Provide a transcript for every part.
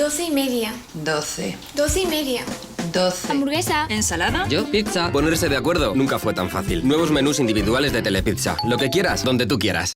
12:30. 12. 12:30. 12. Hamburguesa. ¿Ensalada? Yo, pizza. Ponerse de acuerdo nunca fue tan fácil. Nuevos menús individuales de Telepizza. Lo que quieras, donde tú quieras.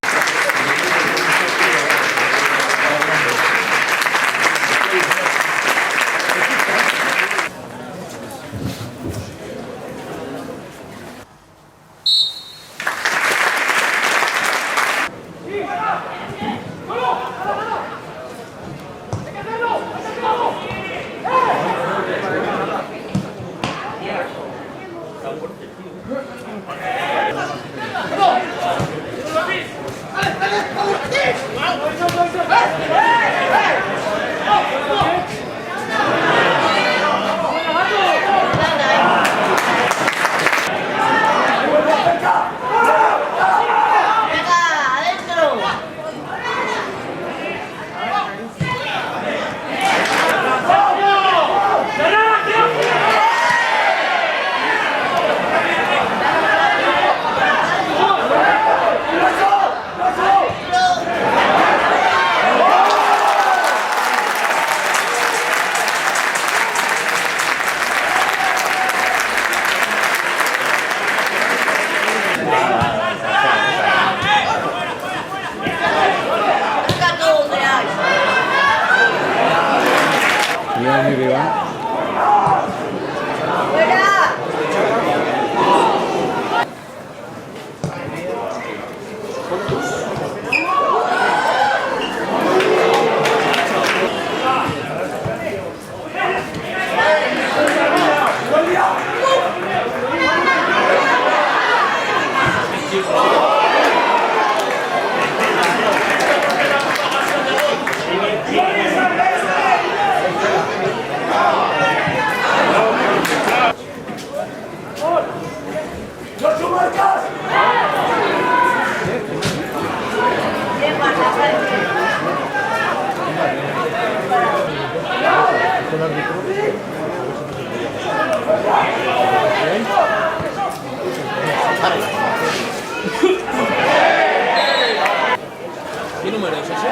¿Qué número es ese?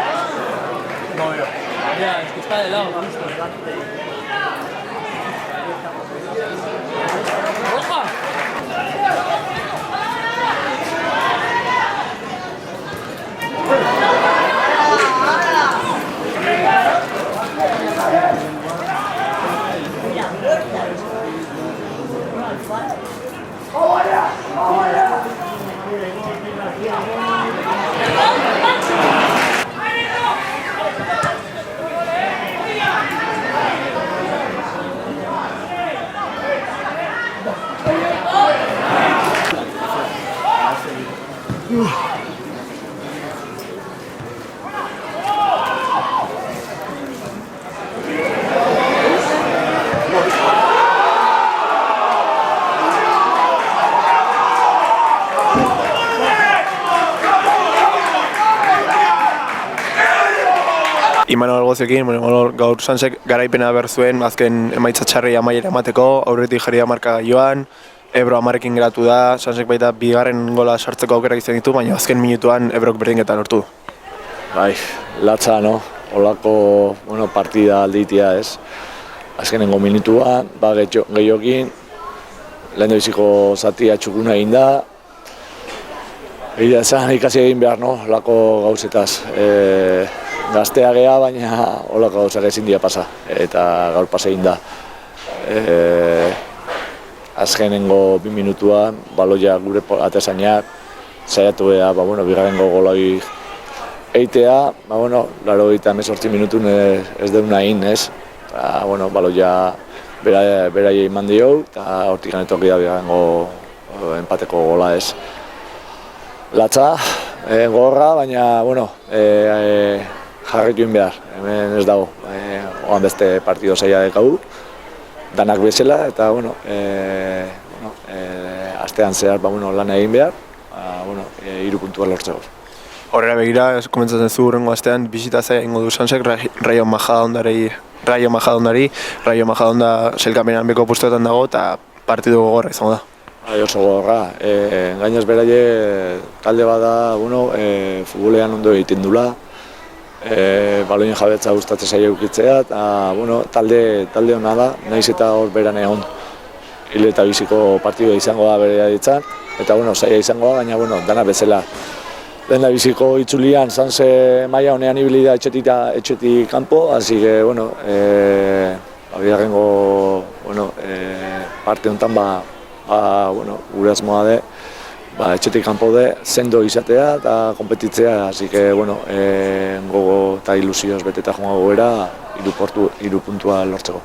No veo. Ya, es que está de lado, justo. ¡Roja! Imanol Goziokin, gaur Sansek garaipena behar zuen, azken emaitza txarri amaiera emateko, aurretik jarri da marka joan, Ebro 10ekin geratu da, Sansek baita bigarren gola sartzeko aukerak izan ditu, baina azken minutuan Ebrok berdinketa lortu. Bai, latza, no? Olako, partida alditia, ez? Azkenengo minutuan, gehiokin, lehen biziko zatia txukuna egin da, egia esan ikasi egin behar, no? Olako gauzetaz. Gaztea geha, baina olako gauzak ezin dira pasa, eta gaur pasa egin da. Azkenengo 2 minutuan, baloia gure atezainak, saiatu beha, bigarrengo goloi eitea, 88 minutun ez deuna egin, ez? Baloia beraia eman dio, eta hortik ganetoki da bigarrengo empateko gola, ez? Latza, gorra, baina, jarritu egin behar, hemen ez dago, oan beste partido zaila dekagu, danak bezala, eta, astean zehar, lan egin behar, 3 puntua lortzeko. Horrela begira, komentatzen zu hurrengo astean, bisita zaila ingo du Sansek, Raio Majadahondari, Raio Majadahonda sailkapenean beko postuetan dago, eta partidu gogorra izango da. Oso gogorra, gainaz beraie talde bada, futbolean ondo egiten dula, baloien jabetza gustatzen zaio eukitzea, eta bueno, talde hona da, naiz eta hor beran egon hil eta biziko partidua izango da bere ditzan, eta bueno, zaila izango da, baina bueno, dana bezala. Lehen da biziko itzulian Sanse maila honean ibili da etxetik kanpo, así que bueno, bigarrengo parte honetan bueno, gure asmoa de etxetik kanpo de sendo izatea eta konpetitzea, así que bueno, gogo eta ilusioz beteta joango gara 3 puntua lortzeko.